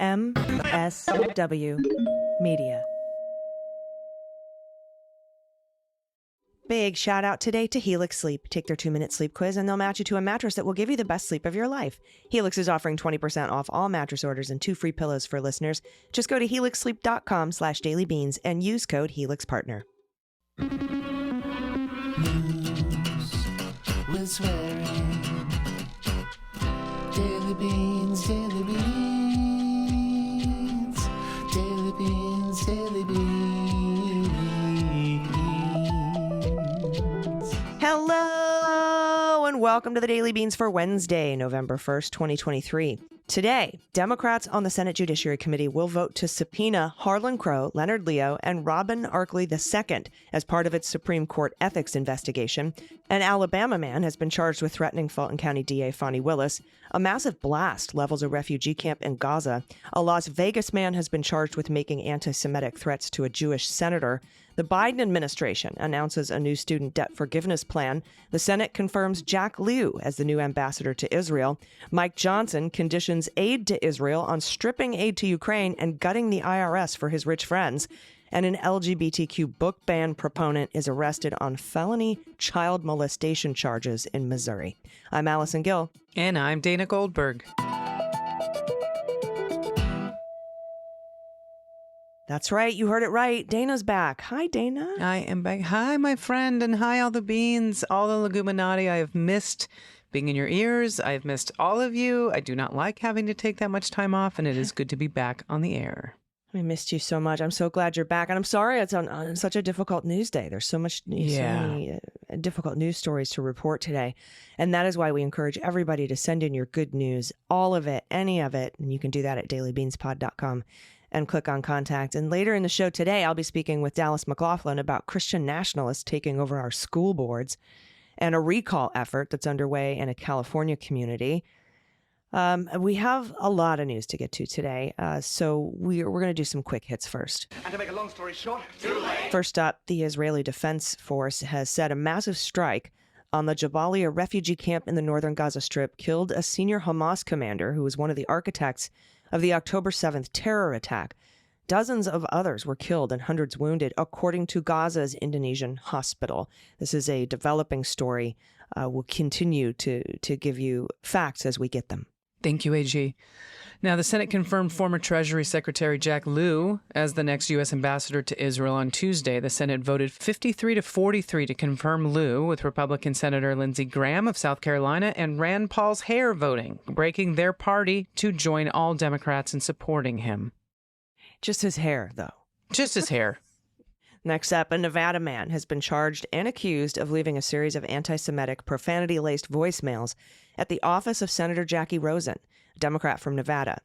MSW Media. Big shout out today to Helix Sleep. Take their 2-minute sleep quiz and they'll match you to a mattress that will give you the best sleep of your life. Helix is offering 20% off all mattress orders and 2 free pillows for listeners. Just go to helixsleep.com/dailybeans and use code HelixPartner. News with swearing. Daily beans, daily beans. Daily beans, daily beans. Hello and welcome to the Daily Beans for Wednesday, November 1st, 2023. Today, Democrats on the Senate Judiciary Committee will vote to subpoena Harlan Crow, Leonard Leo, and Robin Arkley II as part of its Supreme Court ethics investigation. An Alabama man has been charged with threatening Fulton County DA Fani Willis. A massive blast levels a refugee camp in Gaza. A Las Vegas man has been charged with making antisemitic threats to a Jewish senator. The Biden administration announces a new student debt forgiveness plan. The Senate confirms Jack Lew as the new ambassador to Israel. Mike Johnson conditions aid to Israel on stripping aid to Ukraine and gutting the IRS for his rich friends. And an LGBTQ book ban proponent is arrested on felony child molestation charges in Missouri. I'm Allison Gill. And I'm Dana Goldberg. That's right. You heard it right. Dana's back. Hi, Dana. I am back. Hi, my friend, and hi, all the beans, all the leguminati. I have missed being in your ears. I have missed all of you. I do not like having to take that much time off, and it is good to be back on the air. I missed you so much. I'm so glad you're back. And I'm sorry it's on such a difficult news day. There's so many difficult news stories to report today. And that is why we encourage everybody to send in your good news, all of it, any of it. And you can do that at dailybeanspod.com. and click on contact. And later in the show today, I'll be speaking with Dallas McLaughlin about Christian nationalists taking over our school boards and a recall effort that's underway in a California community. We have a lot of news to get to today, so we're going to do some quick hits first. And to make a long story short, too late. First up, the Israeli Defense Force has said a massive strike on the Jabalia refugee camp in the northern Gaza Strip killed a senior Hamas commander who was one of the architects of the October 7th terror attack. Dozens of others were killed and hundreds wounded, according to Gaza's Indonesian hospital. This is a developing story. We'll continue to give you facts as we get them. Thank you, AG. Now, the Senate confirmed former Treasury Secretary Jack Lew as the next U.S. ambassador to Israel on Tuesday. The Senate voted 53 to 43 to confirm Lew, with Republican Senator Lindsey Graham of South Carolina and Rand Paul's hair voting, breaking their party to join all Democrats in supporting him. Just his hair, though. Just his hair. Next up, a Nevada man has been charged and accused of leaving a series of anti-Semitic, profanity-laced voicemails at the office of Senator Jackie Rosen, a Democrat from Nevada.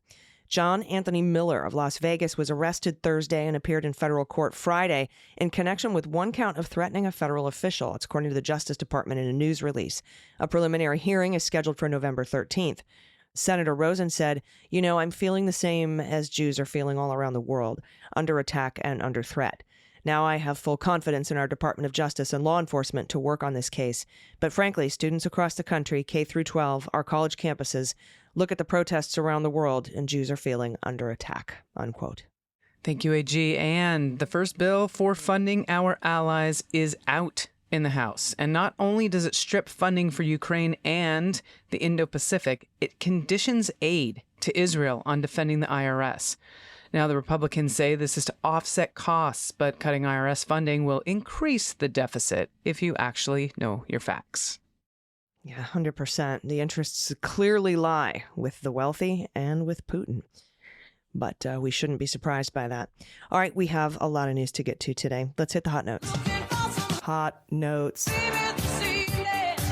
John Anthony Miller of Las Vegas was arrested Thursday and appeared in federal court Friday in connection with one count of threatening a federal official. It's according to the Justice Department in a news release. A preliminary hearing is scheduled for November 13th. Senator Rosen said, I'm feeling the same as Jews are feeling all around the world, under attack and under threat. Now I have full confidence in our Department of Justice and law enforcement to work on this case. But frankly, students across the country, K through 12, our college campuses, look at the protests around the world and Jews are feeling under attack, unquote. Thank you, AG. And the first bill for funding our allies is out in the House. And not only does it strip funding for Ukraine and the Indo-Pacific, it conditions aid to Israel on defending the IRS. Now, the Republicans say this is to offset costs, but cutting IRS funding will increase the deficit if you actually know your facts. Yeah, 100%. The interests clearly lie with the wealthy and with Putin. But we shouldn't be surprised by that. All right, we have a lot of news to get to today. Let's hit the hot notes. Hot notes.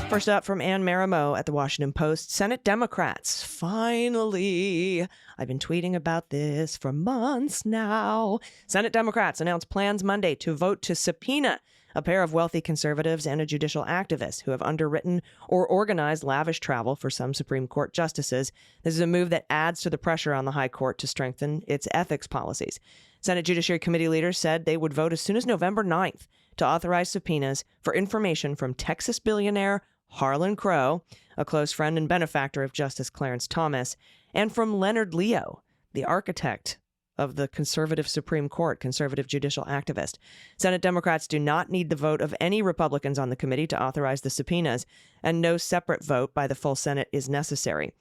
First up from Ann Marimo at the Washington Post, Senate Democrats, finally. I've been tweeting about this for months now. Senate Democrats announced plans Monday to vote to subpoena a pair of wealthy conservatives and a judicial activist who have underwritten or organized lavish travel for some Supreme Court justices. This is a move that adds to the pressure on the High Court to strengthen its ethics policies. Senate Judiciary Committee leaders said they would vote as soon as November 9th to authorize subpoenas for information from Texas billionaire Harlan Crow, a close friend and benefactor of Justice Clarence Thomas, and from Leonard Leo, the architect of the conservative Supreme Court, conservative judicial activist. Senate Democrats do not need the vote of any Republicans on the committee to authorize the subpoenas, and no separate vote by the full Senate is necessary.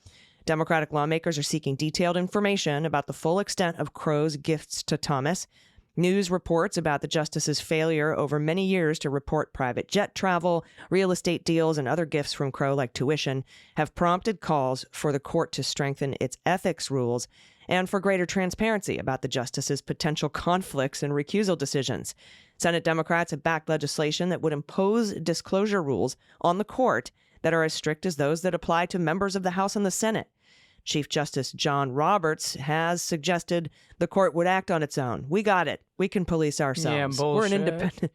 Democratic lawmakers are seeking detailed information about the full extent of Crow's gifts to Thomas. News reports about the justice's failure over many years to report private jet travel, real estate deals, and other gifts from Crow like tuition have prompted calls for the court to strengthen its ethics rules and for greater transparency about the justice's potential conflicts and recusal decisions. Senate Democrats have backed legislation that would impose disclosure rules on the court that are as strict as those that apply to members of the House and the Senate. Chief Justice John Roberts has suggested the court would act on its own. We got it. We can police ourselves. Yeah, bullshit.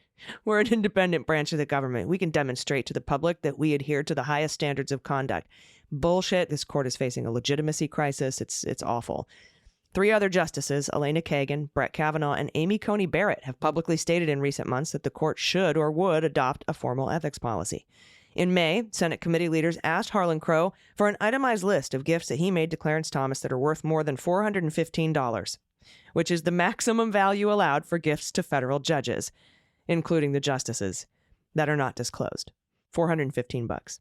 We're an independent branch of the government. We can demonstrate to the public that we adhere to the highest standards of conduct. Bullshit. This court is facing a legitimacy crisis. It's awful. 3 other justices, Elena Kagan, Brett Kavanaugh, and Amy Coney Barrett, have publicly stated in recent months that the court should or would adopt a formal ethics policy. In May, Senate committee leaders asked Harlan Crow for an itemized list of gifts that he made to Clarence Thomas that are worth more than $415, which is the maximum value allowed for gifts to federal judges, including the justices, that are not disclosed. $415.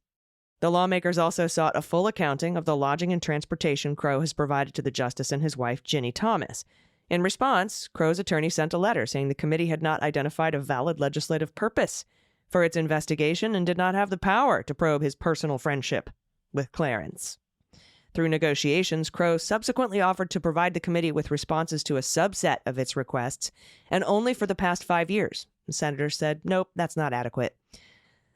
The lawmakers also sought a full accounting of the lodging and transportation Crow has provided to the justice and his wife, Ginny Thomas. In response, Crow's attorney sent a letter saying the committee had not identified a valid legislative purpose for its investigation and did not have the power to probe his personal friendship with Clarence. Through negotiations, Crow subsequently offered to provide the committee with responses to a subset of its requests, and only for the past 5 years. The senators said, nope, that's not adequate.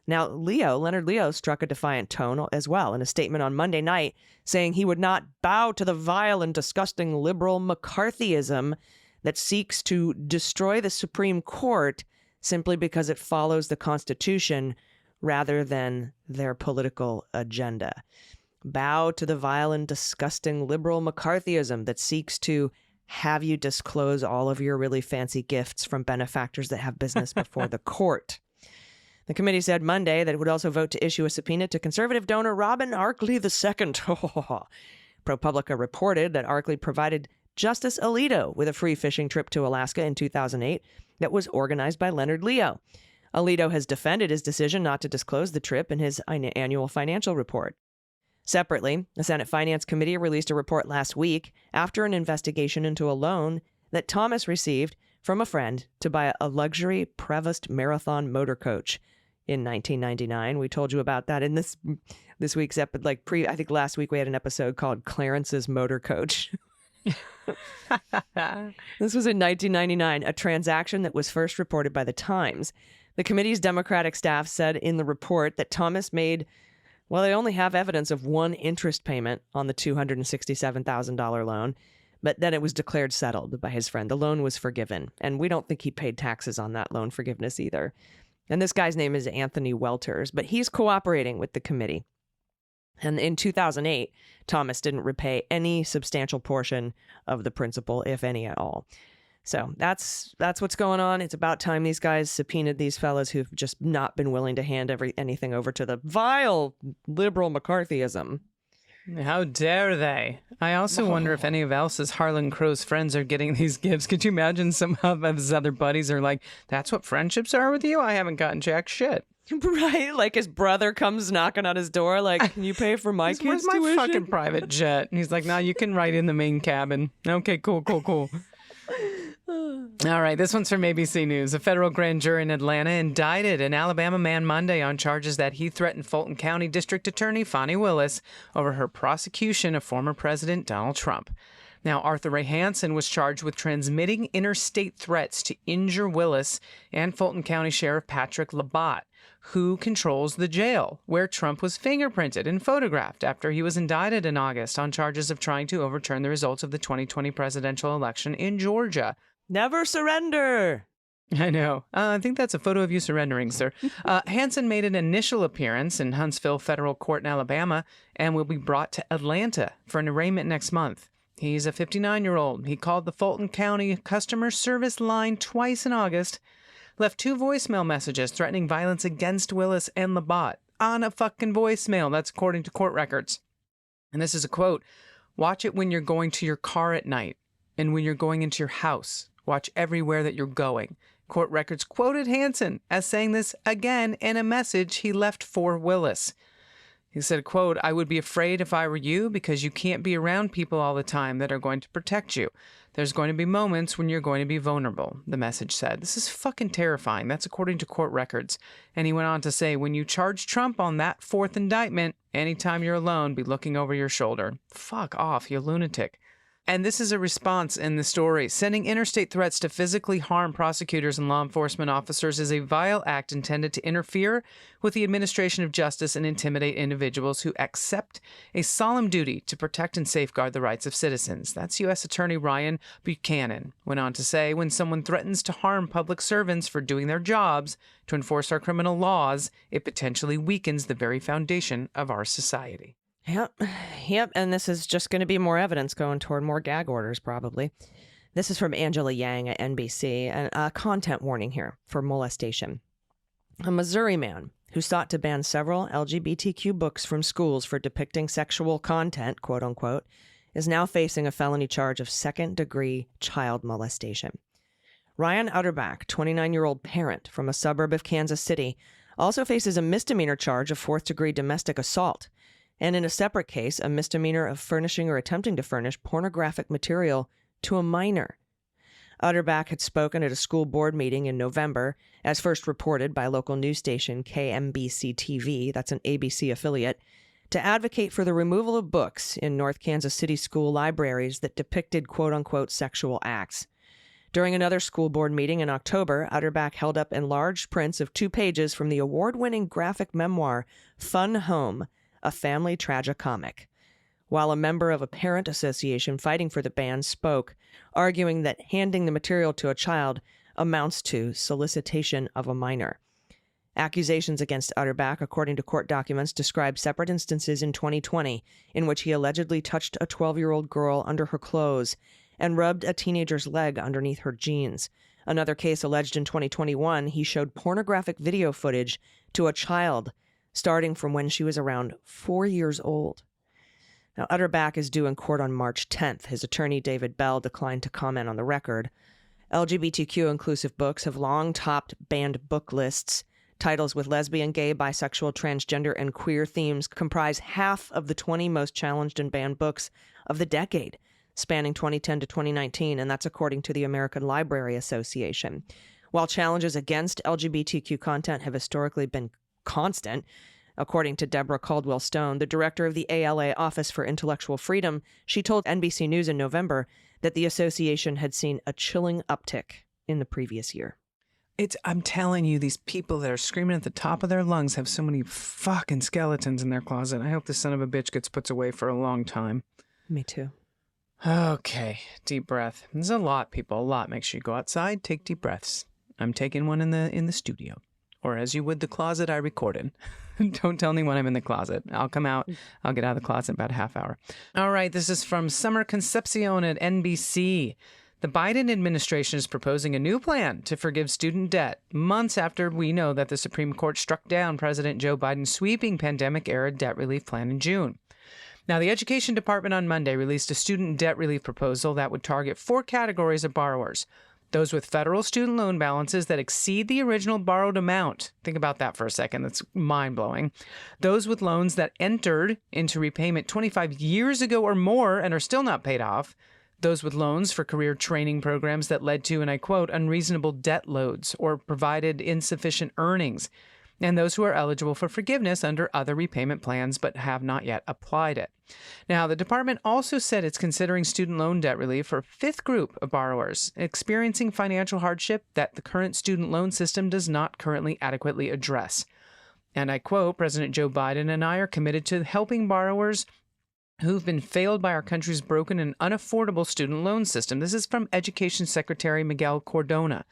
Now, Leonard Leo struck a defiant tone as well in a statement on Monday night, saying he would not bow to the vile and disgusting liberal McCarthyism that seeks to destroy the Supreme Court simply because it follows the Constitution rather than their political agenda. Bow to the vile and disgusting liberal McCarthyism that seeks to have you disclose all of your really fancy gifts from benefactors that have business before the court. The committee said Monday that it would also vote to issue a subpoena to conservative donor Robin Arkley II. ProPublica reported that Arkley provided Justice Alito with a free fishing trip to Alaska in 2008 that was organized by Leonard Leo. Alito has defended his decision not to disclose the trip in his annual financial report. Separately, the Senate Finance Committee released a report last week after an investigation into a loan that Thomas received from a friend to buy a luxury Prevost Marathon motor coach in 1999. We told you about that in this week's episode. I think last week we had an episode called Clarence's Motor Coach. This was in 1999, a transaction that was first reported by The Times. The committee's Democratic staff said in the report that Thomas made, well, they only have evidence of one interest payment on the $267,000 loan, but then it was declared settled by his friend. The loan was forgiven, and we don't think he paid taxes on that loan forgiveness either. And this guy's name is Anthony Welters, but he's cooperating with the committee. And in 2008, Thomas didn't repay any substantial portion of the principal, if any at all. So that's what's going on. It's about time these guys subpoenaed these fellas who've just not been willing to hand anything over to the vile liberal McCarthyism. How dare they? I also wonder if any of else's Harlan Crow's friends are getting these gifts. Could you imagine some of his other buddies are like, that's what friendships are with you? I haven't gotten jack shit. Right? Like his brother comes knocking on his door like, can you pay for my kids' Where's my tuition? fucking private jet? And he's like, nah, you can ride in the main cabin. Okay, cool. All right, this one's from ABC News. A federal grand jury in Atlanta indicted an Alabama man Monday on charges that he threatened Fulton County District Attorney Fani Willis over her prosecution of former President Donald Trump. Now, Arthur Ray Hansen was charged with transmitting interstate threats to injure Willis and Fulton County Sheriff Patrick Labatt, who controls the jail where Trump was fingerprinted and photographed after he was indicted in August on charges of trying to overturn the results of the 2020 presidential election in Georgia. Never surrender. I know. I think that's a photo of you surrendering, sir. Hansen made an initial appearance in Huntsville Federal Court in Alabama and will be brought to Atlanta for an arraignment next month. He's a 59-year-old. He called the Fulton County customer service line twice in August, left 2 voicemail messages threatening violence against Willis and Labatt on a fucking voicemail. That's according to court records. And this is a quote. Watch it when you're going to your car at night and when you're going into your house. Watch everywhere that you're going. Court records quoted Hansen as saying this again in a message he left for Willis. He said, quote, "I would be afraid if I were you because you can't be around people all the time that are going to protect you. There's going to be moments when you're going to be vulnerable," the message said. This is fucking terrifying. That's according to court records. And he went on to say, when you charge Trump on that fourth indictment, anytime you're alone, be looking over your shoulder. Fuck off, you lunatic. And this is a response in the story. Sending interstate threats to physically harm prosecutors and law enforcement officers is a vile act intended to interfere with the administration of justice and intimidate individuals who accept a solemn duty to protect and safeguard the rights of citizens. That's U.S. Attorney Ryan Buchanan went on to say, when someone threatens to harm public servants for doing their jobs to enforce our criminal laws, it potentially weakens the very foundation of our society. Yep. And this is just going to be more evidence going toward more gag orders, probably. This is from Angela Yang at NBC, and a content warning here for molestation. A Missouri man who sought to ban several LGBTQ books from schools for depicting sexual content, quote unquote, is now facing a felony charge of second-degree child molestation. Ryan Utterbach, 29-year-old parent from a suburb of Kansas City, also faces a misdemeanor charge of fourth-degree domestic assault. And in a separate case, a misdemeanor of furnishing or attempting to furnish pornographic material to a minor. Utterbach had spoken at a school board meeting in November, as first reported by local news station KMBC-TV, that's an ABC affiliate, to advocate for the removal of books in North Kansas City school libraries that depicted quote-unquote sexual acts. During another school board meeting in October, Utterbach held up enlarged prints of 2 pages from the award-winning graphic memoir Fun Home, a family tragicomic, while a member of a parent association fighting for the ban spoke, arguing that handing the material to a child amounts to solicitation of a minor. Accusations against Utterbach, according to court documents, describe separate instances in 2020 in which he allegedly touched a 12-year-old girl under her clothes and rubbed a teenager's leg underneath her jeans. Another case alleged in 2021, he showed pornographic video footage to a child starting from when she was around 4 years old. Now, Utterbach is due in court on March 10th. His attorney, David Bell, declined to comment on the record. LGBTQ inclusive books have long topped banned book lists. Titles with lesbian, gay, bisexual, transgender, and queer themes comprise half of the 20 most challenged and banned books of the decade, spanning 2010 to 2019, and that's according to the American Library Association. While challenges against LGBTQ content have historically been constant, according to Deborah Caldwell Stone, the director of the ALA Office for Intellectual Freedom, she told NBC News in November that the association had seen a chilling uptick in the previous year. I'm telling you, these people that are screaming at the top of their lungs have so many fucking skeletons in their closet. I hope this son of a bitch gets put away for a long time. Me too. Okay, deep breath. There's a lot, people, a lot. Make sure you go outside, take deep breaths. I'm taking one in the studio. Or as you would the closet I recorded. Don't tell anyone I'm in the closet. I'll come out. I'll get out of the closet in about a half hour. All right, this is from Summer Concepcion at NBC. The Biden administration is proposing a new plan to forgive student debt months after we know that the Supreme Court struck down President Joe Biden's sweeping pandemic-era debt relief plan in June. Now, the Education Department on Monday released a student debt relief proposal that would target 4 categories of borrowers. Those with federal student loan balances that exceed the original borrowed amount. Think about that for a second. That's mind-blowing. Those with loans that entered into repayment 25 years ago or more and are still not paid off. Those with loans for career training programs that led to, and I quote, unreasonable debt loads or provided insufficient earnings. And those who are eligible for forgiveness under other repayment plans but have not yet applied it. Now, the department also said it's considering student loan debt relief for a 5th group of borrowers experiencing financial hardship that the current student loan system does not currently adequately address. And I quote, President Joe Biden and I are committed to helping borrowers who've been failed by our country's broken and unaffordable student loan system. This is from Education Secretary Miguel Cardona.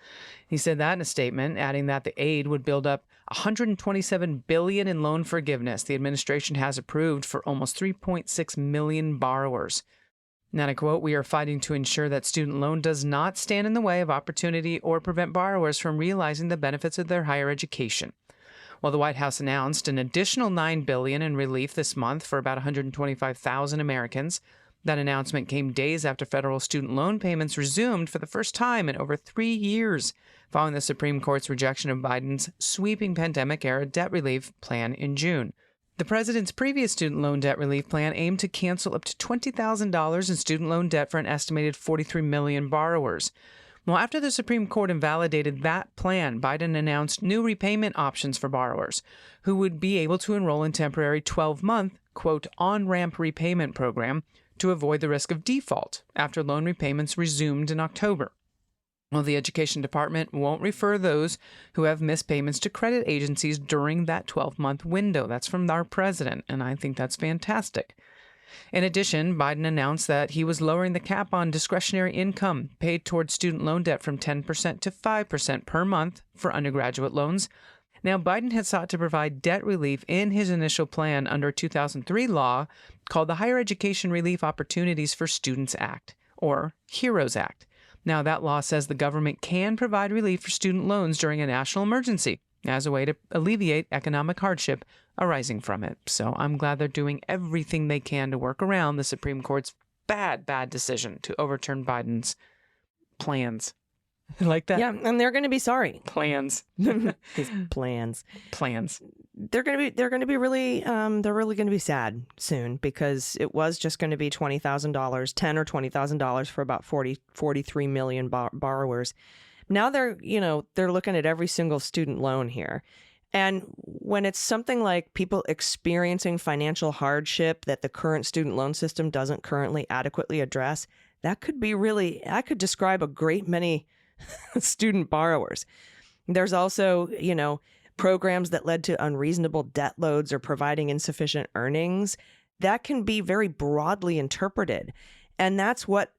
He said that in a statement, adding that the aid would build up $127 billion in loan forgiveness the administration has approved for almost 3.6 million borrowers. And I quote, we are fighting to ensure that student loan does not stand in the way of opportunity or prevent borrowers from realizing the benefits of their higher education. Well, the White House announced an additional $9 billion in relief this month for about 125,000 Americans. That announcement came days after federal student loan payments resumed for the first time in over 3 years, following the Supreme Court's rejection of Biden's sweeping pandemic-era debt relief plan in June. The president's previous student loan debt relief plan aimed to cancel up to $20,000 in student loan debt for an estimated 43 million borrowers. Well, after the Supreme Court invalidated that plan, Biden announced new repayment options for borrowers who would be able to enroll in temporary 12-month, quote, on-ramp repayment program to avoid the risk of default after loan repayments resumed in October. Well, the Education Department won't refer those who have missed payments to credit agencies during that 12-month window. That's from our president, and I think that's fantastic. In addition, Biden announced that he was lowering the cap on discretionary income paid towards student loan debt from 10% to 5% per month for undergraduate loans. Now, Biden had sought to provide debt relief in his initial plan under a 2003 law called the Higher Education Relief Opportunities for Students Act, or HEROES Act. Now, that law says the government can provide relief for student loans during a national emergency as a way to alleviate economic hardship arising from it. So I'm glad they're doing everything they can to work around the Supreme Court's bad decision to overturn Biden's plans. Like that? Yeah, and they're going to be sorry. Plans. His plans. Plans. They're going to be really going to be sad soon, because it was just going to be $20,000, $10,000 or $20,000 for about 43 million borrowers. Now they're looking at every single student loan here. And when it's something like people experiencing financial hardship that the current student loan system doesn't currently adequately address, that could be really, I could describe a great many student borrowers. There's also, programs that led to unreasonable debt loads or providing insufficient earnings. That can be very broadly interpreted. And that's what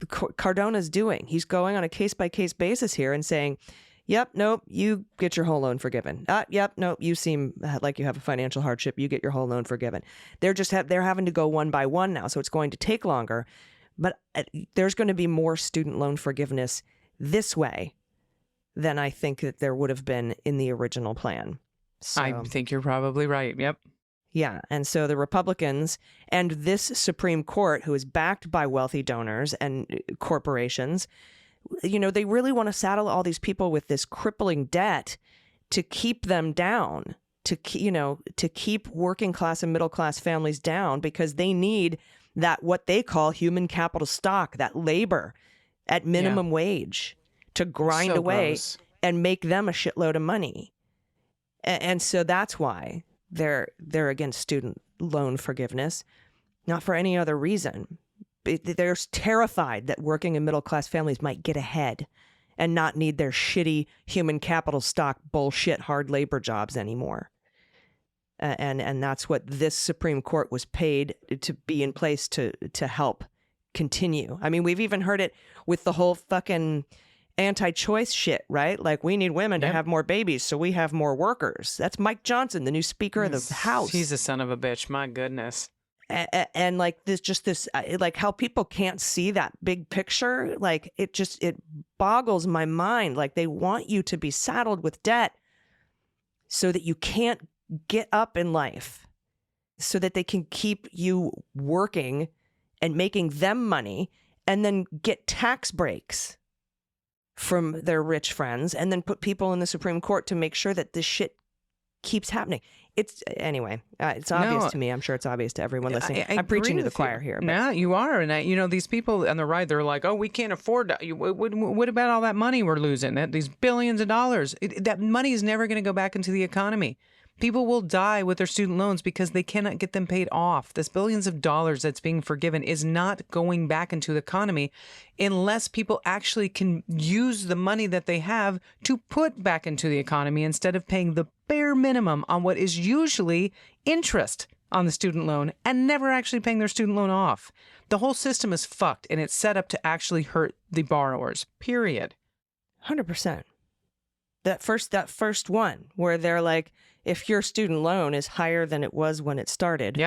Cardona's doing. He's going on a case-by-case basis here and saying, yep, nope, you get your whole loan forgiven. Yep, nope, you seem like you have a financial hardship. You get your whole loan forgiven. They're having to go one by one now, so it's going to take longer. But there's going to be more student loan forgiveness this way than I think that there would have been in the original plan. So, I think you're probably right. Yep. Yeah. And so the Republicans and this Supreme Court, who is backed by wealthy donors and corporations, they really want to saddle all these people with this crippling debt to keep them down, to keep working class and middle class families down, because they need that, what they call human capital stock, that labor at minimum wage to grind away and make them a shitload of money. And so that's why they're against student loan forgiveness, not for any other reason. They're terrified that working and middle class families might get ahead and not need their shitty human capital stock bullshit hard labor jobs anymore. And that's what this Supreme Court was paid to be in place to help continue. I mean, we've even heard it with the whole fucking anti-choice shit, right? Like, we need women to have more babies, so we have more workers. That's Mike Johnson, the new Speaker of the House. He's a son of a bitch. My goodness. And like this, like how people can't see that big picture. Like, it boggles my mind. Like, they want you to be saddled with debt so that you can't get up in life, so that they can keep you working and making them money, and then get tax breaks from their rich friends, and then put people in the Supreme Court to make sure that this shit keeps happening. It's obvious to me. I'm sure it's obvious to everyone listening. I'm preaching to the choir here. But. Yeah, you are. And these people on the right, they're like, oh, we can't afford that. What about all that money we're losing? These billions of dollars. That money is never going to go back into the economy. People will die with their student loans because they cannot get them paid off. This billions of dollars that's being forgiven is not going back into the economy unless people actually can use the money that they have to put back into the economy instead of paying the bare minimum on what is usually interest on the student loan and never actually paying their student loan off. The whole system is fucked, and it's set up to actually hurt the borrowers, period. 100%. That first one where they're like, if your student loan is higher than it was when it started,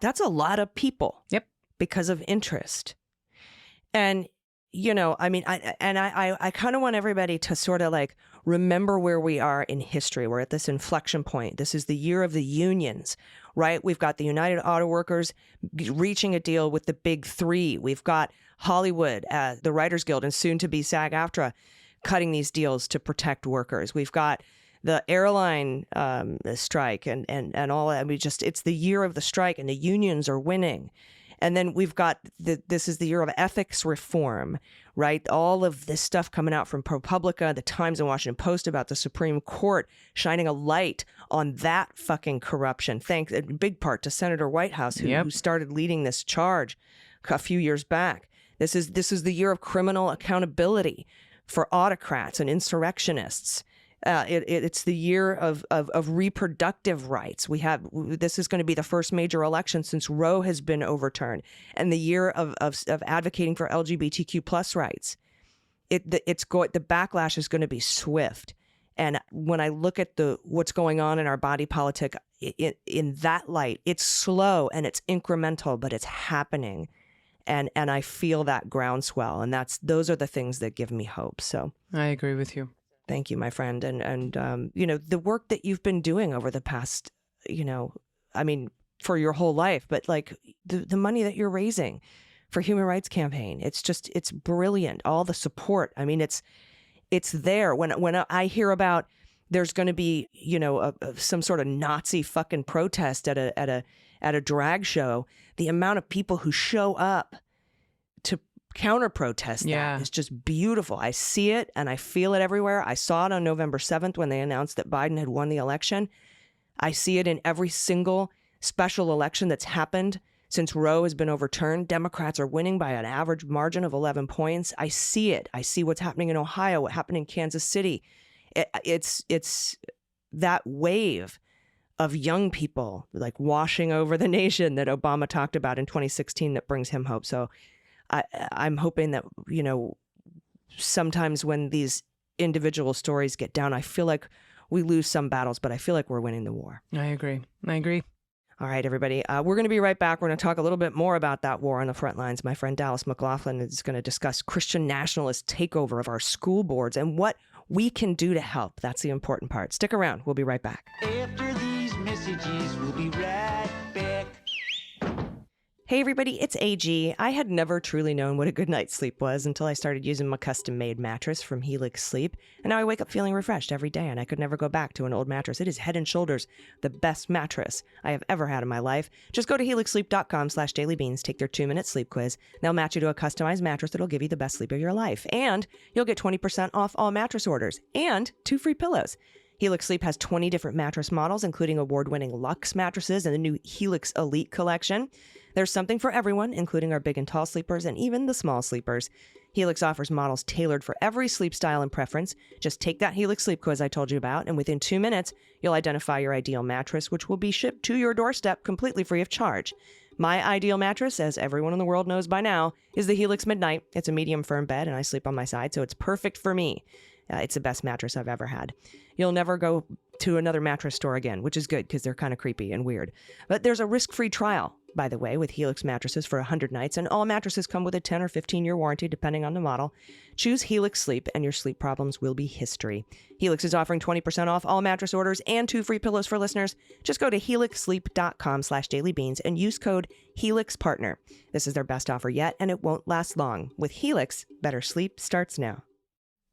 that's a lot of people. Yep. Because of interest. And I mean, I kind of want everybody to sort of like remember where we are in history. We're at this inflection point. This is the year of the unions, right? We've got the United Auto Workers reaching a deal with the big three. We've got Hollywood, the Writers Guild, and soon to be SAG-AFTRA cutting these deals to protect workers. We've got the airline strike and all that. It's the year of the strike, and the unions are winning. And then we've got this is the year of ethics reform, right? All of this stuff coming out from ProPublica, the Times and Washington Post about the Supreme Court shining a light on that fucking corruption. Thanks in big part to Senator Whitehouse, who started leading this charge a few years back. This is the year of criminal accountability for autocrats and insurrectionists. It's the year of reproductive rights. This is going to be the first major election since Roe has been overturned, and the year of advocating for LGBTQ plus rights. The backlash is going to be swift. And when I look at what's going on in our body politic in that light, it's slow and it's incremental, but it's happening, and I feel that groundswell, and those are the things that give me hope. So I agree with you. Thank you, my friend. And the work that you've been doing over the past, for your whole life, but like the money that you're raising for Human Rights Campaign, it's brilliant. All the support. I mean, it's there. When I hear about there's going to be, some sort of Nazi fucking protest at a drag show, the amount of people who show up to counter protest that is just beautiful. I see it and I feel it everywhere. I saw it on November 7th when they announced that Biden had won the election. I see it in every single special election that's happened since Roe has been overturned. Democrats are winning by an average margin of 11 points. I see it. I see what's happening in Ohio, what happened in Kansas City. It's that wave of young people like washing over the nation that Obama talked about in 2016 that brings him hope. So I'm hoping that, sometimes when these individual stories get down, I feel like we lose some battles, but I feel like we're winning the war. I agree. All right, everybody. We're going to be right back. We're going to talk a little bit more about that war on the front lines. My friend Dallas McLaughlin is going to discuss Christian nationalist takeover of our school boards and what we can do to help. That's the important part. Stick around. We'll be right back. After these messages, we'll be right back. Hey everybody, it's AG. I had never truly known what a good night's sleep was until I started using my custom-made mattress from Helix Sleep, and now I wake up feeling refreshed every day, and I could never go back to an old mattress. It is head and shoulders the best mattress I have ever had in my life. Just go to helixsleep.com/dailybeans, take their 2-minute sleep quiz. They'll match you to a customized mattress that'll give you the best sleep of your life, and you'll get 20% off all mattress orders and 2 free pillows. Helix Sleep has 20 different mattress models, including award-winning Luxe mattresses and the new Helix Elite collection. There's something for everyone, including our big and tall sleepers and even the small sleepers. Helix offers models tailored for every sleep style and preference. Just take that Helix Sleep quiz I told you about, and within 2 minutes, you'll identify your ideal mattress, which will be shipped to your doorstep completely free of charge. My ideal mattress, as everyone in the world knows by now, is the Helix Midnight. It's a medium firm bed, and I sleep on my side, so it's perfect for me. It's the best mattress I've ever had. You'll never go to another mattress store again, which is good because they're kind of creepy and weird. But there's a risk-free trial, by the way, with Helix mattresses for 100 nights, and all mattresses come with a 10 or 15-year warranty, depending on the model. Choose Helix Sleep, and your sleep problems will be history. Helix is offering 20% off all mattress orders and 2 free pillows for listeners. Just go to helixsleep.com/dailybeans and use code HelixPartner. This is their best offer yet, and it won't last long. With Helix, better sleep starts now.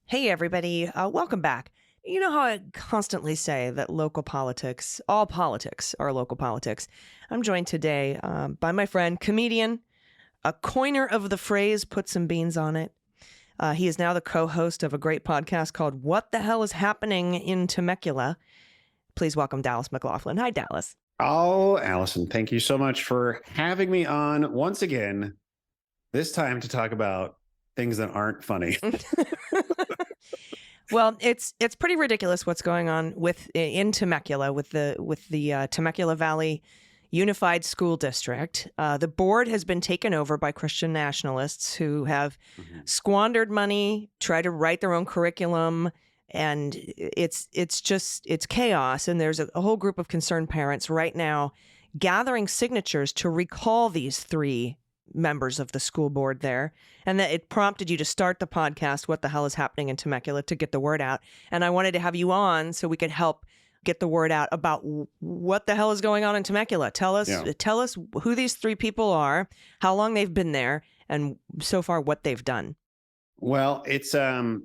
Hey, everybody. Welcome back. You know how I constantly say that local politics, all politics are local politics. I'm joined today by my friend, comedian, a coiner of the phrase, put some beans on it. He is now the co-host of a great podcast called What the Hell is Happening in Temecula. Please welcome Dallas McLaughlin. Hi, Dallas. Oh, Allison, thank you so much for having me on once again, this time to talk about things that aren't funny. Well, it's pretty ridiculous what's going on in Temecula with the Temecula Valley Unified School District. The board has been taken over by Christian nationalists who have squandered money, tried to write their own curriculum, and it's chaos. And there's a whole group of concerned parents right now gathering signatures to recall these 3 members of the school board there, and that it prompted you to start the podcast, What the Hell is Happening in Temecula, to get the word out. And I wanted to have you on so we could help get the word out about what the hell is going on in Temecula. Tell us who these three people are, how long they've been there, and so far what they've done. Well, it's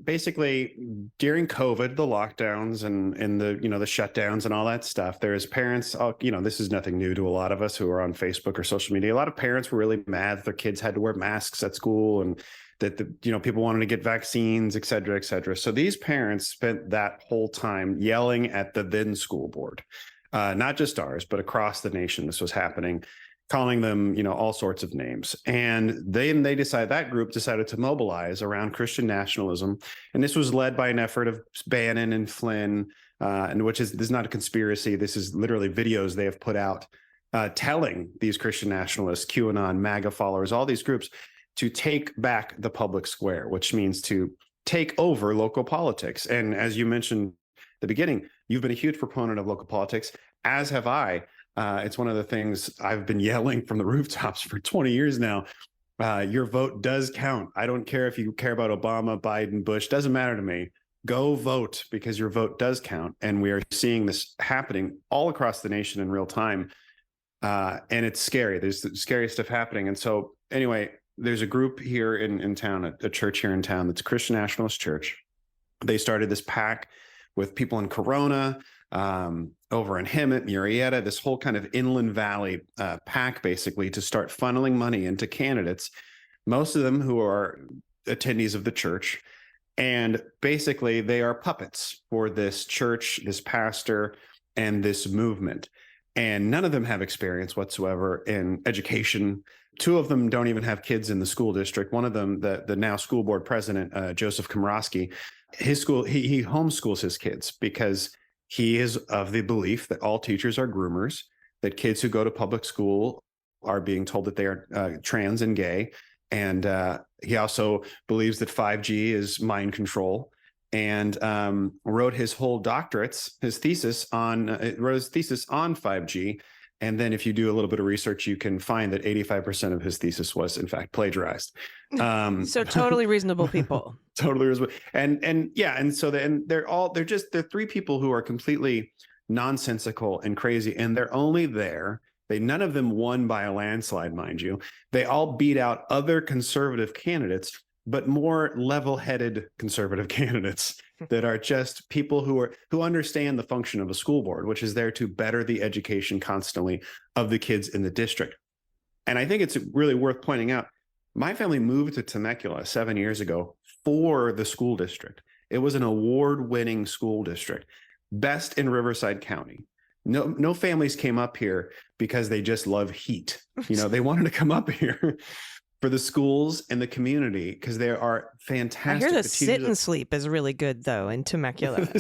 basically during COVID, the lockdowns and the the shutdowns and all that stuff. There's parents, this is nothing new to a lot of us who are on Facebook or social media. A lot of parents were really mad that their kids had to wear masks at school and that people wanted to get vaccines, et cetera, et cetera. So these parents spent that whole time yelling at the then school board, not just ours, but across the nation. This was happening, calling them, all sorts of names. And that group decided to mobilize around Christian nationalism. And this was led by an effort of Bannon and Flynn, and this is not a conspiracy. This is literally videos they have put out telling these Christian nationalists, QAnon, MAGA followers, all these groups to take back the public square, which means to take over local politics. And as you mentioned at the beginning, you've been a huge proponent of local politics, as have I. It's one of the things I've been yelling from the rooftops for 20 years now. Your vote does count. I don't care if you care about Obama, Biden, Bush, doesn't matter to me. Go vote because your vote does count. And we are seeing this happening all across the nation in real time. And it's scary. There's the scary stuff happening. And so anyway, there's a group here in town, a church here in town that's a Christian Nationalist church. They started this pack with people in Corona, over in Hemet, Murrieta, this whole kind of inland valley pack, basically, to start funneling money into candidates, most of them who are attendees of the church. And basically, they are puppets for this church, this pastor, and this movement. And none of them have experience whatsoever in education. Two of them don't even have kids in the school district. One of them, the now school board president, Joseph Komorowski, his school, he homeschools his kids because he is of the belief that all teachers are groomers, that kids who go to public school are being told that they are trans and gay. And he also believes that 5G is mind control, and wrote his whole doctorates, his thesis on 5G. And then if you do a little bit of research, you can find that 85% of his thesis was in fact plagiarized. So totally reasonable people. Totally reasonable. And so they're three people who are completely nonsensical and crazy. And they're only there. None of them won by a landslide, mind you. They all beat out other conservative candidates, but more level-headed conservative candidates that are just people who understand the function of a school board, which is there to better the education constantly of the kids in the district. And I think it's really worth pointing out, my family moved to Temecula 7 years ago for the school district. It was an award-winning school district, best in Riverside County. No families came up here because they just love heat. They wanted to come up here for the schools and the community because they are fantastic. I hear the sit and sleep is really good though in Temecula. It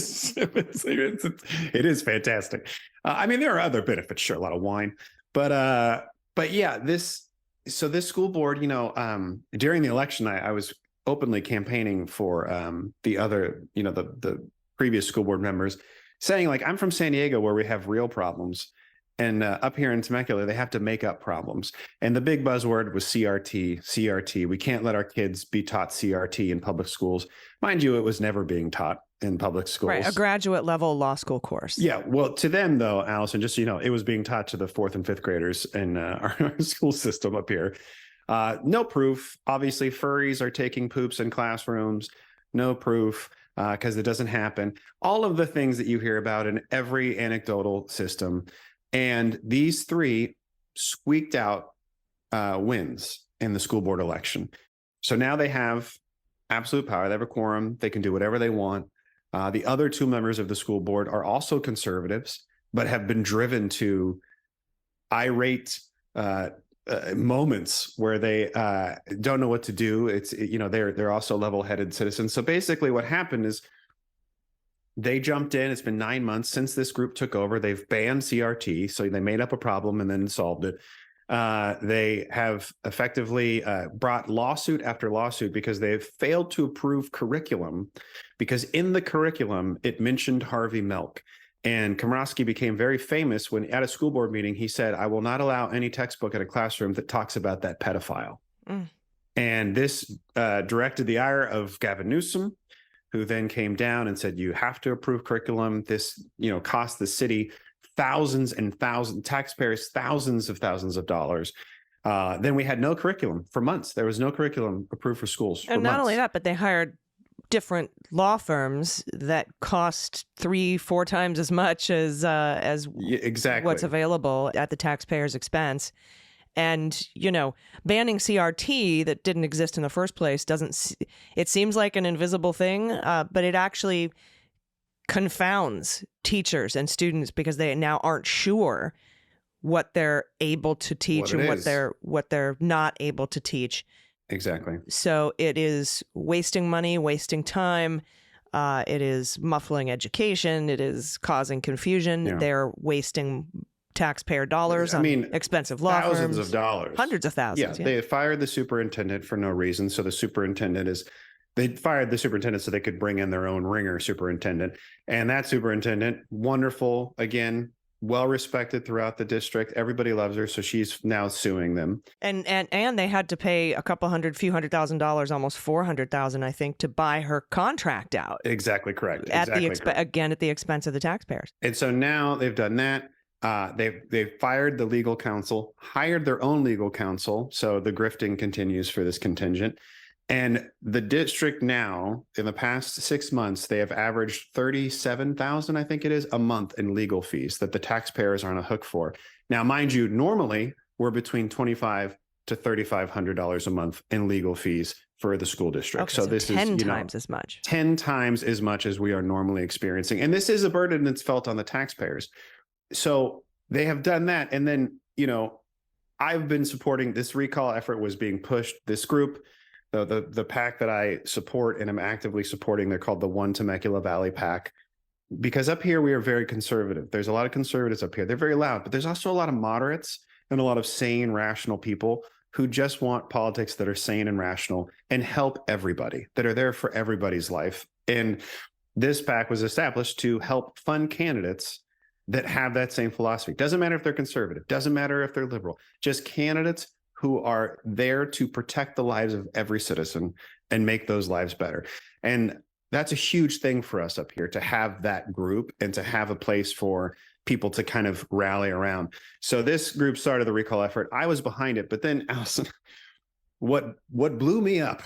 is fantastic. There are other benefits, sure, a lot of wine, but yeah, this school board, during the election, I was openly campaigning for the other, the previous school board members, saying like, I'm from San Diego where we have real problems. And up here in Temecula, they have to make up problems. And the big buzzword was CRT. We can't let our kids be taught CRT in public schools. Mind you, it was never being taught in public schools. Right, a graduate level law school course. Yeah, well, to them, though, Allison, just so you know, it was being taught to the 4th and 5th graders in our school system up here. No proof. Obviously, furries are taking poops in classrooms. No proof. Because it doesn't happen. All of the things that you hear about in every anecdotal system. And these three squeaked out wins in the school board election. So now they have absolute power. They have a quorum. They can do whatever they want. The other two members of the school board are also conservatives, but have been driven to irate moments where they don't know what to do. They're also level-headed citizens. So basically what happened is they jumped in. It's been 9 months since this group took over. They've banned CRT. So they made up a problem and then solved it. They have effectively brought lawsuit after lawsuit because they've failed to approve curriculum, because in the curriculum, it mentioned Harvey Milk. And Komorowski became very famous when at a school board meeting, he said, I will not allow any textbook in a classroom that talks about that pedophile. And this directed the ire of Gavin Newsom, who then came down and said, you have to approve curriculum. This, cost the city thousands and thousands, taxpayers, thousands of dollars. Then we had no curriculum for months. There was no curriculum approved for schools. And not only that, but they hired different law firms that cost 3-4 times as much as exactly what's available at the taxpayer's expense. And, banning CRT that didn't exist in the first place it seems like an invisible thing, but it actually confounds teachers and students because they now aren't sure what they're able to teach and what they're not able to teach. Exactly. So it is wasting money, wasting time. It is muffling education. It is causing confusion. Yeah. They're wasting taxpayer dollars on expensive law firms. Thousands of dollars. Hundreds of thousands. Yeah, they fired the superintendent for no reason. So they fired the superintendent so they could bring in their own ringer superintendent. And that superintendent, wonderful, again, well-respected throughout the district. Everybody loves her. So she's now suing them. And they had to pay a few $100,000, almost $400,000, I think, to buy her contract out. Exactly correct. Again, at the expense of the taxpayers. And so now they've done that. They've fired the legal counsel, hired their own legal counsel. So the grifting continues for this contingent. And the district now, in the past 6 months, they have averaged $37,000, I think it is, a month in legal fees that the taxpayers are on a hook for. Now, mind you, normally we're between $2,500 to $3,500 a month in legal fees for the school district. Okay, so this is 10 times as much. 10 times as much as we are normally experiencing. And this is a burden that's felt on the taxpayers. So they have done that. And then, I've been supporting this recall effort was being pushed. This group, the PAC that I support and am actively supporting, they're called the One Temecula Valley PAC, because up here we are very conservative. There's a lot of conservatives up here. They're very loud, but there's also a lot of moderates and a lot of sane, rational people who just want politics that are sane and rational and help everybody, that are there for everybody's life. And this PAC was established to help fund candidates that have that same philosophy. Doesn't matter if they're conservative, doesn't matter if they're liberal, just candidates who are there to protect the lives of every citizen and make those lives better. And that's a huge thing for us up here, to have that group and to have a place for people to kind of rally around. So this group started the recall effort. I was behind it, but then Allison, what blew me up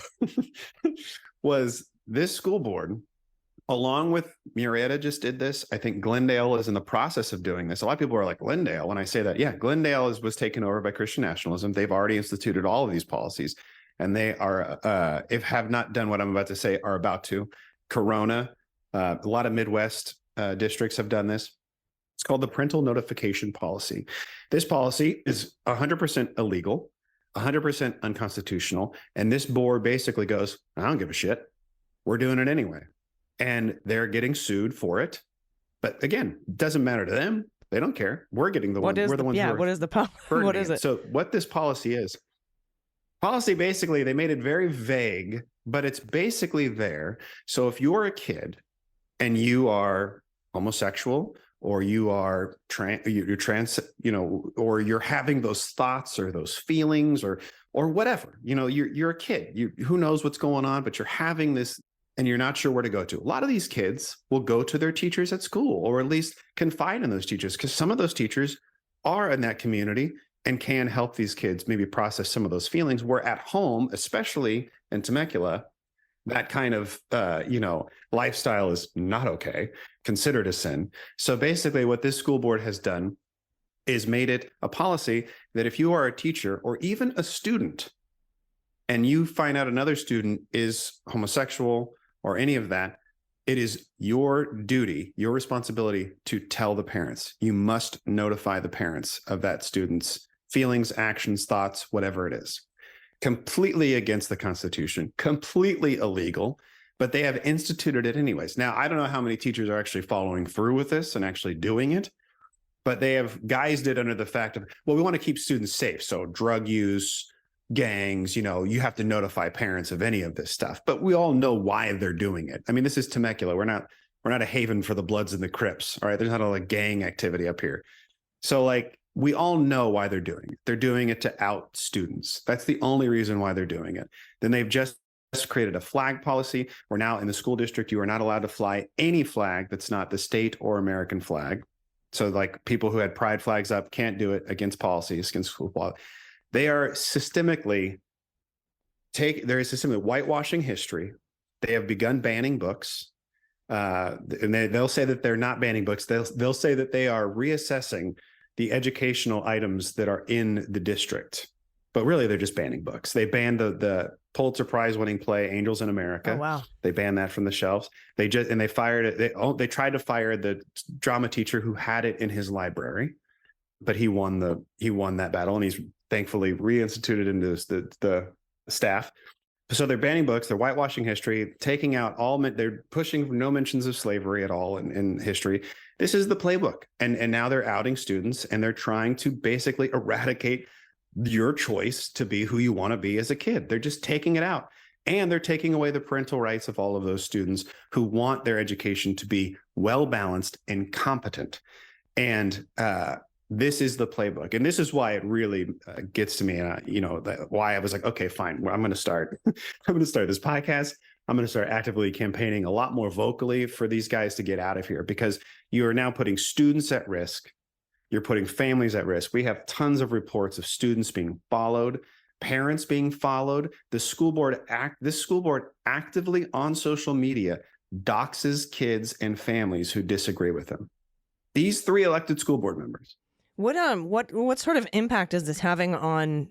was this school board, along with Murrieta just did this. I think Glendale is in the process of doing this. A lot of people are like, Glendale. When I say that, yeah, Glendale was taken over by Christian nationalism. They've already instituted all of these policies, and they are, if have not done what I'm about to say, are about to. Corona, a lot of Midwest districts have done this. It's called the parental notification policy. This policy is 100% illegal, 100% unconstitutional. And this board basically goes, I don't give a shit. We're doing it anyway. And they're getting sued for it. But again, it doesn't matter to them. They don't care. We're getting the ones. We're the ones. Yeah. What is the policy? What is it? So what this policy is, basically, they made it very vague, but it's basically there. So if you're a kid and you are homosexual, or you are you're trans, or you're having those thoughts or those feelings or whatever, you're a kid. Who knows what's going on, but you're having this. And you're not sure where to go to. A lot of these kids will go to their teachers at school, or at least confide in those teachers, because some of those teachers are in that community and can help these kids maybe process some of those feelings. Where at home, especially in Temecula, that kind of lifestyle is not okay, considered a sin. So basically what this school board has done is made it a policy that if you are a teacher or even a student and you find out another student is homosexual or any of that, it is your duty, your responsibility to tell the parents. You must notify the parents of that student's feelings, actions, thoughts, whatever it is. Completely against the Constitution, completely illegal, but they have instituted it anyways. Now, I don't know how many teachers are actually following through with this and actually doing it, but they have guised it under the fact of, well, we want to keep students safe. So drug use, gangs, you have to notify parents of any of this stuff, but we all know why they're doing it. I mean, this is Temecula. We're We're not a haven for the Bloods and the Crips. All right. There's not a like gang activity up here. So like we all know why they're doing it. They're doing it to out students. That's the only reason why they're doing it. Then they've just created a flag policy where now in the school district, you are not allowed to fly any flag that's not the state or American flag. So like people who had pride flags up can't do it against policies, against school law. They are systemically whitewashing history. They have begun banning books. And they'll say that they're not banning books. They'll say that they are reassessing the educational items that are in the district. But really, they're just banning books. They banned the Pulitzer Prize winning play Angels in America. Oh, wow. They banned that from the shelves. They fired it. They tried to fire the drama teacher who had it in his library, but he won that battle, and he's thankfully reinstituted into the staff. So they're banning books. They're whitewashing history, taking out they're pushing no mentions of slavery at all in history. This is the playbook, and now they're outing students, and they're trying to basically eradicate your choice to be who you want to be as a kid. They're just taking it out, and they're taking away the parental rights of all of those students who want their education to be well balanced and competent. And this is the playbook, and this is why it really gets to me. And why I was like, okay, fine, I'm going to start. I'm going to start this podcast. I'm going to start actively campaigning a lot more vocally for these guys to get out of here, because you are now putting students at risk. You're putting families at risk. We have tons of reports of students being followed, parents being followed. This school board actively on social media doxes kids and families who disagree with them. These 3 elected school board members. What sort of impact is this having on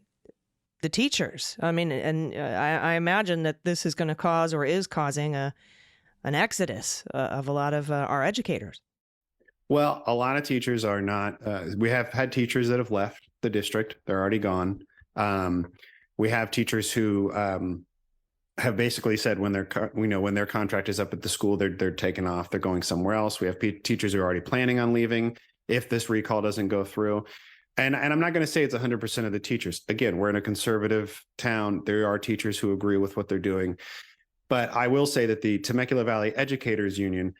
the teachers? I mean, and I imagine that this is going to cause or is causing an exodus of a lot of our educators. Well, a lot of teachers are not. We have had teachers that have left the district. They're already gone. We have teachers who have basically said when their contract is up at the school, they're taken off. They're going somewhere else. We have teachers who are already planning on leaving if this recall doesn't go through. And I'm not going to say it's 100% of the teachers. Again, we're in a conservative town. There are teachers who agree with what they're doing. But I will say that the Temecula Valley Educators Union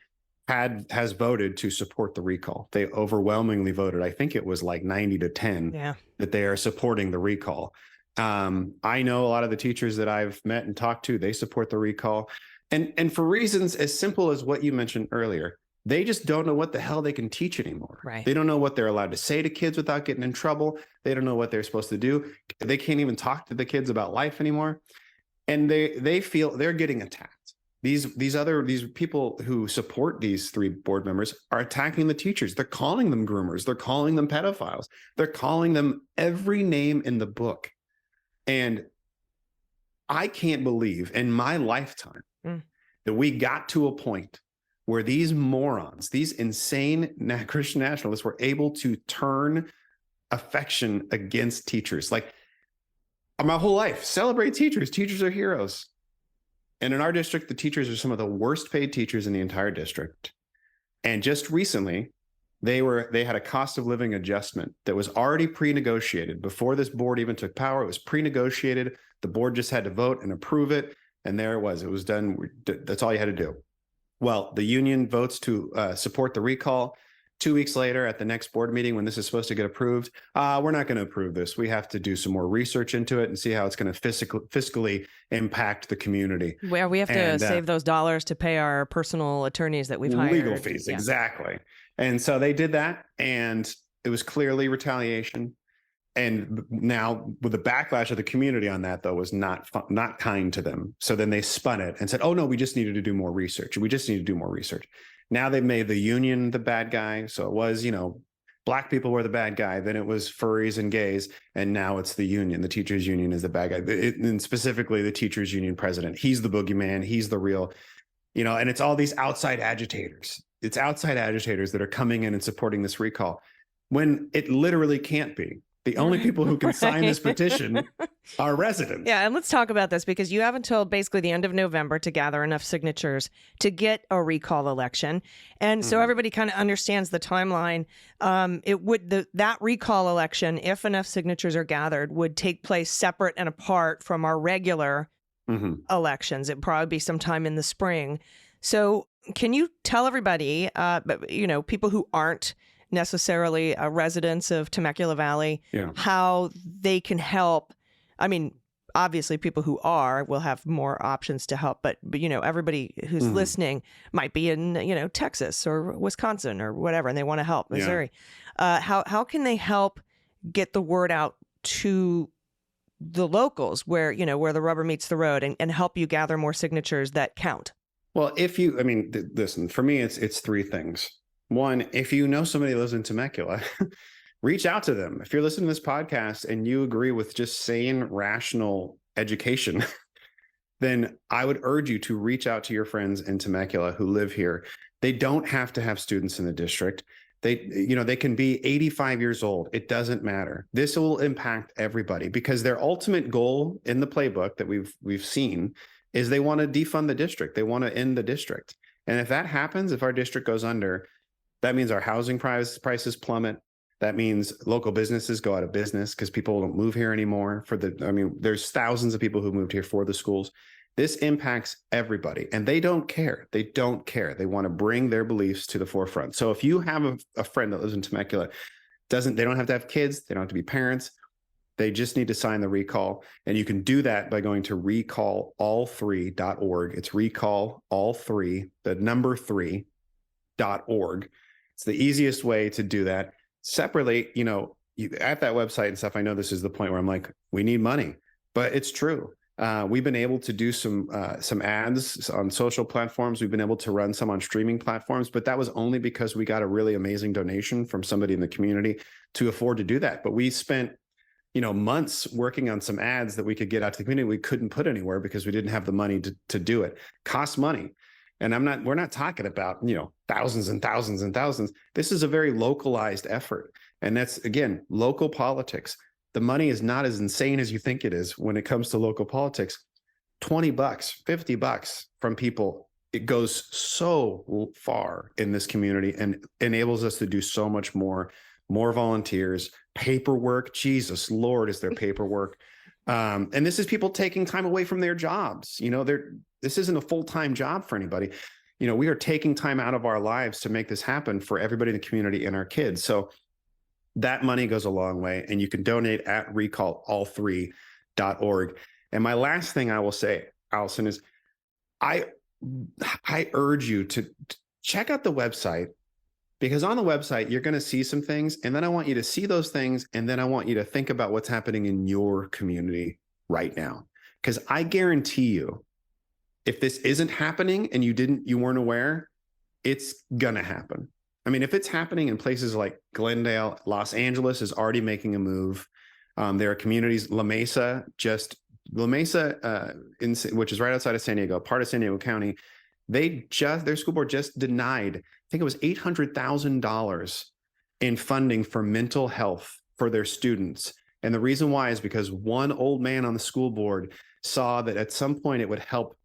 has voted to support the recall. They overwhelmingly voted. I think it was like 90-10 that they are supporting the recall. I know a lot of the teachers that I've met and talked to, they support the recall. And for reasons as simple as what you mentioned earlier, they just don't know what the hell they can teach anymore. Right. They don't know what they're allowed to say to kids without getting in trouble. They don't know what they're supposed to do. They can't even talk to the kids about life anymore. And they feel they're getting attacked. These people who support these 3 board members are attacking the teachers. They're calling them groomers. They're calling them pedophiles. They're calling them every name in the book. And I can't believe in my lifetime that we got to a point where these morons, these insane Christian nationalists were able to turn affection against teachers. Like my whole life, celebrate teachers. Teachers are heroes. And in our district, the teachers are some of the worst paid teachers in the entire district. And just recently, they had a cost of living adjustment that was already pre-negotiated before this board even took power. It was pre-negotiated. The board just had to vote and approve it. And there it was. It was done. That's all you had to do. Well, the union votes to support the recall. 2 weeks later, at the next board meeting, when this is supposed to get approved, we're not going to approve this. We have to do some more research into it and see how it's going to fiscally impact the community. Well, we have to save those dollars to pay our personal attorneys that we've hired. Legal fees, exactly. And so they did that, and it was clearly retaliation. And now with the backlash of the community on that, though, was not kind to them. So then they spun it and said, oh, no, we just needed to do more research. We just need to do more research. Now they've made the union the bad guy. So it was, Black people were the bad guy. Then it was furries and gays. And now it's the union. The teachers union is the bad guy. And specifically the teachers union president. He's the boogeyman. He's the real, and it's all these outside agitators. It's outside agitators that are coming in and supporting this recall when it literally can't be. The only people who can sign this petition are residents. Yeah, and let's talk about this because you have until basically the end of November to gather enough signatures to get a recall election. And so everybody kind of understands the timeline. That recall election, if enough signatures are gathered, would take place separate and apart from our regular elections. It'd probably be sometime in the spring. So can you tell everybody, people who aren't necessarily residents of Temecula Valley, how they can help? I mean, obviously people who are will have more options to help, but everybody who's listening might be in, Texas or Wisconsin or whatever, and they want to help, Missouri. How can they help get the word out to the locals where the rubber meets the road and help you gather more signatures that count? Well, listen, for me, it's three things. One, if you know somebody who lives in Temecula, reach out to them. If you're listening to this podcast and you agree with just sane, rational education, then I would urge you to reach out to your friends in Temecula who live here. They don't have to have students in the district. They can be 85 years old. It doesn't matter. This will impact everybody because their ultimate goal in the playbook that we've seen is they want to defund the district. They want to end the district. And if that happens, if our district goes under, that means our housing prices plummet. That means local businesses go out of business because people don't move here anymore. There's thousands of people who moved here for the schools. This impacts everybody, and they don't care. They don't care. They want to bring their beliefs to the forefront. So if you have a friend that lives in Temecula, they don't have to have kids. They don't have to be parents. They just need to sign the recall. And you can do that by going to recallall3.org. It's recallall3, the number 3.org. It's the easiest way to do that. Separately, at that website and stuff, I know this is the point where I'm like, we need money, but it's true. We've been able to do some ads on social platforms. We've been able to run some on streaming platforms, but that was only because we got a really amazing donation from somebody in the community to afford to do that. But we spent months working on some ads that we could get out to the community. We couldn't put anywhere because we didn't have the money to do it. Costs money. And we're not talking about, thousands and thousands and thousands. This is a very localized effort. And that's, again, local politics. The money is not as insane as you think it is when it comes to local politics. $20, $50 from people, it goes so far in this community and enables us to do so much more volunteers, paperwork. Jesus Lord, is there paperwork? And this is people taking time away from their jobs. This isn't a full-time job for anybody. We are taking time out of our lives to make this happen for everybody in the community and our kids. So that money goes a long way, and you can donate at recallall3.org. And my last thing I will say, Allison, is I urge you to check out the website, because on the website, you're going to see some things, and then I want you to see those things, and then I want you to think about what's happening in your community right now. Because I guarantee you, if this isn't happening and you weren't aware, it's going to happen. I mean, if it's happening in places like Glendale, Los Angeles is already making a move. There are communities, La Mesa, which is right outside of San Diego, part of San Diego County. Their school board just denied, I think it was $800,000 in funding for mental health for their students. And the reason why is because one old man on the school board saw that at some point it would help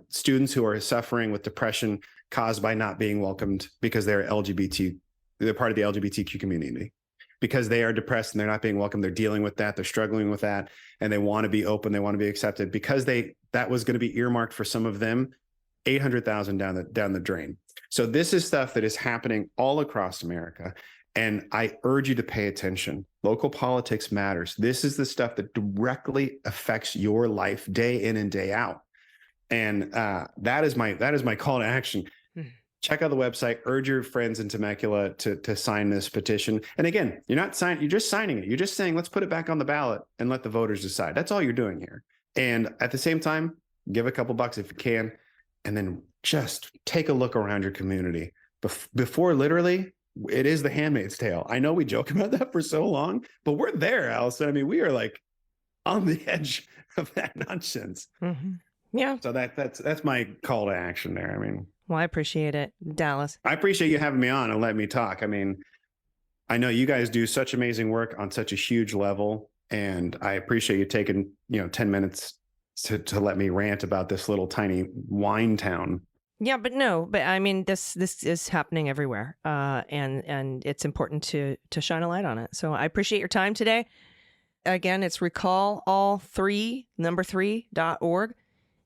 students who are suffering with depression caused by not being welcomed because they're part of the LGBTQ community. Because they are depressed and they're not being welcomed, they're dealing with that, they're struggling with that, and they want to be open, they want to be accepted. Because that was going to be earmarked for some of them, $800,000 down the drain. So this is stuff that is happening all across America, and I urge you to pay attention. Local politics matters. This is the stuff that directly affects your life day in and day out. And that is my call to action. Check out the website, urge your friends in Temecula to sign this petition. And again, you're just signing it. You're just saying, let's put it back on the ballot and let the voters decide. That's all you're doing here. And at the same time, give a couple bucks if you can, and then just take a look around your community before literally it is the Handmaid's Tale. I know we joke about that for so long, but we're there, Allison. I mean, we are like on the edge of that nonsense. Mm-hmm. Yeah. So that's my call to action there. I mean, well, I appreciate it, Dallas. I appreciate you having me on and letting me talk. I mean, I know you guys do such amazing work on such a huge level, and I appreciate you taking 10 minutes to let me rant about this little tiny wine town. Yeah, but I mean, this is happening everywhere, and it's important to shine a light on it. So I appreciate your time today. Again, it's recallall3.org.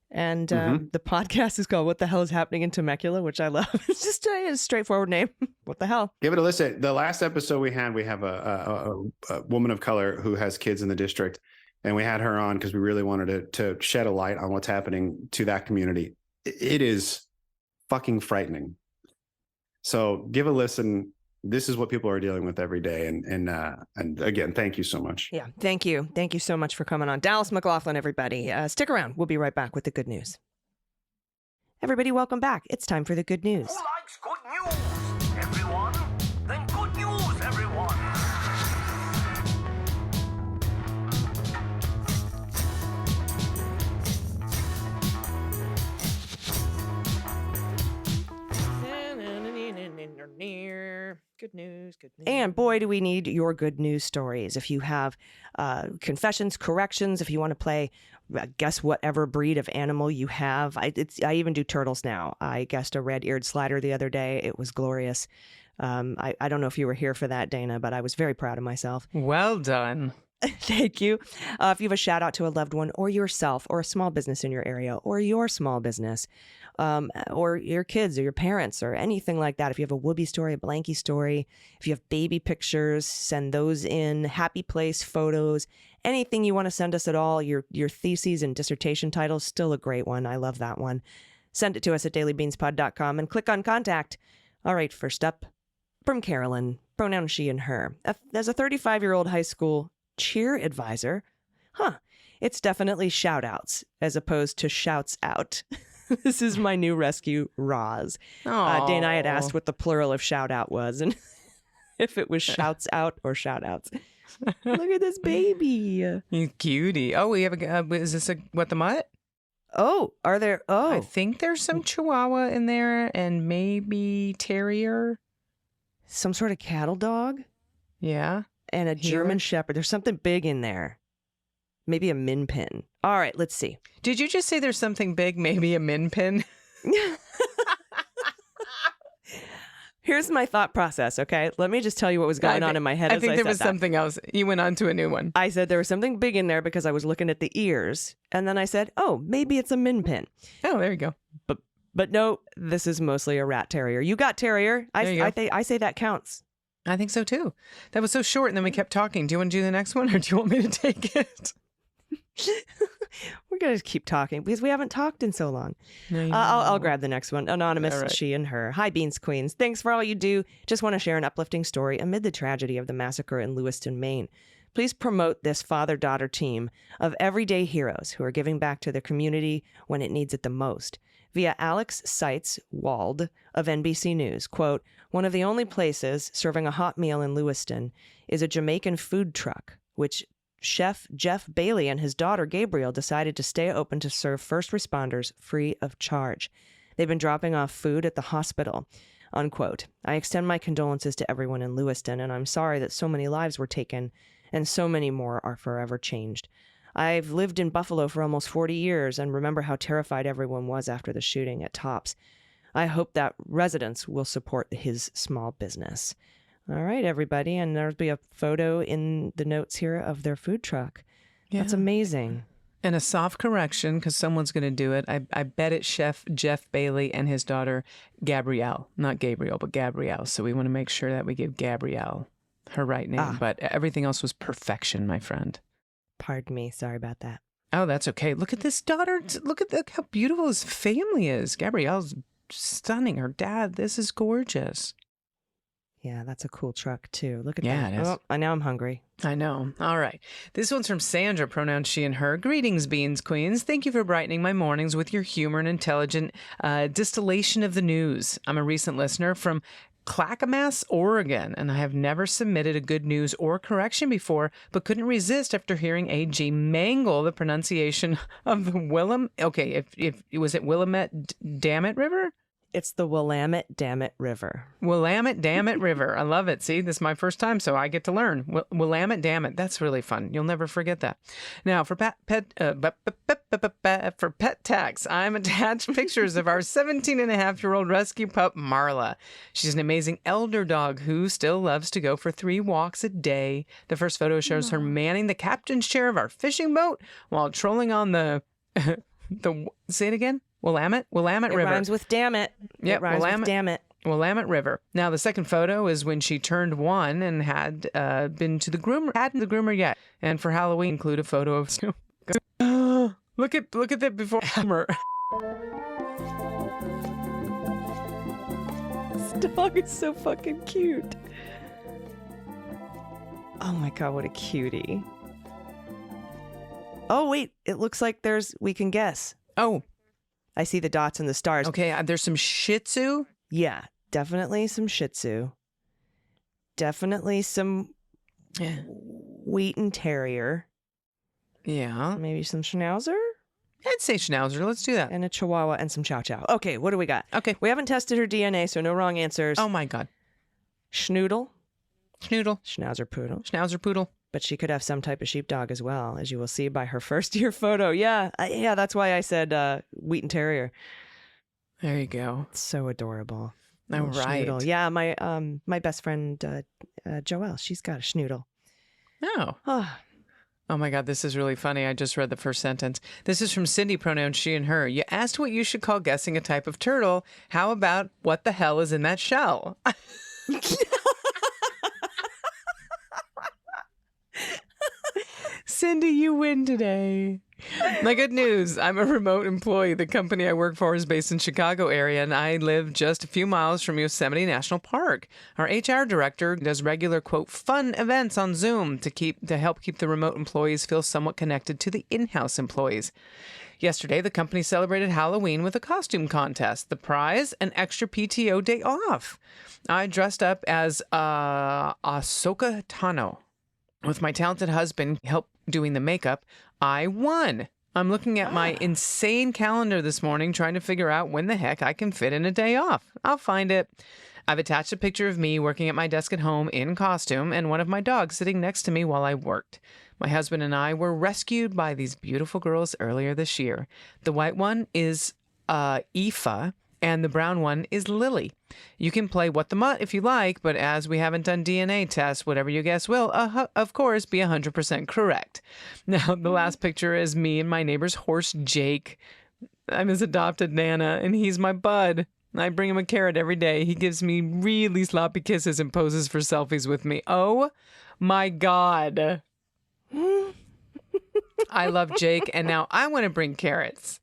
And the podcast is called What the Hell is Happening in Temecula, which I love. It's just a straightforward name. What the hell? Give it a listen. The last episode we have a woman of color who has kids in the district, and we had her on because we really wanted to shed a light on what's happening to that community. It is fucking frightening. So give a listen. This is what people are dealing with every day. And again, thank you so much. Yeah, thank you. Thank you so much for coming on. Dallas McLaughlin, everybody. Stick around. We'll be right back with the good news. Everybody, welcome back. It's time for the good news. Who likes good news, everyone? Then good news, everyone. Good news, good news. And boy, do we need your good news stories. If you have confessions, corrections, if you want to play, guess whatever breed of animal you have. I even do turtles now. I guessed a red-eared slider the other day. It was glorious. I don't know if you were here for that, Dana, but I was very proud of myself. Well done. Thank you. If you have a shout out to a loved one or yourself or a small business in your area or your small business or your kids or your parents or anything like that. If you have a whoopee story, a blankie story, if you have baby pictures, send those in. Happy place photos, anything you want to send us at all. Your theses and dissertation titles, still a great one. I love that one. Send it to us at dailybeanspod.com and click on contact. All right, first up from Carolyn, pronoun she and her. As a 35-year-old high school cheer advisor, it's definitely shout outs as opposed to shouts out. This is my new rescue, Roz. Dana, I had asked what the plural of shout out was and if it was shouts out or shout outs. Look at this baby. You cutie. Oh, we have is this what the mutt? Oh, are there? Oh, I think there's some Chihuahua in there and maybe Terrier. Some sort of cattle dog? Yeah. And a German Shepherd. There's something big in there. Maybe a min pin. All right, let's see. Did you just say there's something big, maybe a min pin? Here's my thought process, okay? Let me just tell you what was going on in my head. I think there was something else. You went on to a new one. I said there was something big in there because I was looking at the ears. And then I said, oh, maybe it's a min pin. Oh, there you go. But no, this is mostly a rat terrier. You got terrier. I say that counts. I think so too. That was so short, and then we kept talking. Do you want to do the next one, or do you want me to take it? We're gonna keep talking because we haven't talked in so long. No, I'll grab the next one. Anonymous, All right. She and her. Hi, Beans Queens. Thanks for all you do. Just want to share an uplifting story amid the tragedy of the massacre in Lewiston, Maine. Please promote this father-daughter team of everyday heroes who are giving back to their community when it needs it the most. Via Alex Seitz Wald of NBC News, quote, one of the only places serving a hot meal in Lewiston is a Jamaican food truck, which Chef Jeff Bailey and his daughter Gabriel decided to stay open to serve first responders free of charge. They've been dropping off food at the hospital, unquote. I extend my condolences to everyone in Lewiston, and I'm sorry that so many lives were taken and so many more are forever changed. I've lived in Buffalo for almost 40 years and remember how terrified everyone was after the shooting at Tops. I hope that residents will support his small business. All right, everybody. And there'll be a photo in the notes here of their food truck. Yeah. That's amazing. And a soft correction, because someone's going to do it. I bet it's Chef Jeff Bailey and his daughter, Gabrielle. Not Gabriel, but Gabrielle. So we want to make sure that we give Gabrielle her right name. But everything else was perfection, my friend. Pardon me. Sorry about that. Oh, that's okay. Look at this daughter. Look at how beautiful his family is. Gabrielle's stunning. Her dad. This is gorgeous. Yeah, that's a cool truck, too. Look at that. Yeah, it is. Oh, now I'm hungry. I know. All right. This one's from Sandra, pronoun she and her. Greetings, Beans Queens. Thank you for brightening my mornings with your humor and intelligent distillation of the news. I'm a recent listener from Clackamas, Oregon, and I have never submitted a good news or correction before, but couldn't resist after hearing AG mangle the pronunciation of the if was it Willamette Dammit River? It's the Willamette Dammit River. Willamette Dammit River. I love it. See, this is my first time, so I get to learn. Willamette Dammit. That's really fun. You'll never forget that. Now, for pet tax, I'm attached pictures of our 17-and-a-half-year-old rescue pup, Marla. She's an amazing elder dog who still loves to go for 3 walks a day. The first photo shows her manning the captain's chair of our fishing boat while trolling on the Say it again. Willamette It River. rhymes with damn it. Yep, It rhymes with damn it. Willamette River. Now, the second photo is when she turned 1 and had been to the groomer. Hadn't the groomer yet. And for Halloween, include a photo of. Look at that before. This dog is so fucking cute. Oh my god, what a cutie. Oh wait, it looks like we can guess. Oh, I see the dots and the stars. okay. There's some Shih Tzu. Yeah, definitely some Shih Tzu. Definitely some Wheaten Terrier. Yeah. Maybe some Schnauzer? I'd say Schnauzer. Let's do that. And a Chihuahua and some Chow Chow. Okay, what do we got? Okay. We haven't tested her DNA, so no wrong answers. Oh, my God. Schnoodle. Schnoodle. Schnauzer Poodle. Schnauzer Poodle. But she could have some type of sheepdog as well, as you will see by her first year photo. Yeah, that's why I said Wheaten Terrier. There you go. It's so adorable. All Little right. Schnoodle. Yeah, my best friend Joelle, she's got a Schnoodle. Oh. Oh my God, this is really funny. I just read the first sentence. This is from Cindy, pronouns she and her. You asked what you should call guessing a type of turtle. How about what the hell is in that shell? Cindy, you win today. My good news, I'm a remote employee. The company I work for is based in Chicago area, and I live just a few miles from Yosemite National Park. Our HR director does regular, quote, fun events on Zoom to help keep the remote employees feel somewhat connected to the in-house employees. Yesterday, the company celebrated Halloween with a costume contest. The prize, an extra PTO day off. I dressed up as Ahsoka Tano. With my talented husband help doing the makeup, I won. I'm looking at my insane calendar this morning trying to figure out when the heck I can fit in a day off. I'll find it. I've attached a picture of me working at my desk at home in costume and one of my dogs sitting next to me while I worked. My husband and I were rescued by these beautiful girls earlier this year. The white one is Aoife, and the brown one is Lily. You can play What the Mutt if you like, but as we haven't done DNA tests, whatever you guess will, of course, be 100% correct. Now, the last picture is me and my neighbor's horse, Jake. I'm his adopted Nana, and he's my bud. I bring him a carrot every day. He gives me really sloppy kisses and poses for selfies with me. Oh, my God. I love Jake, and now I want to bring carrots.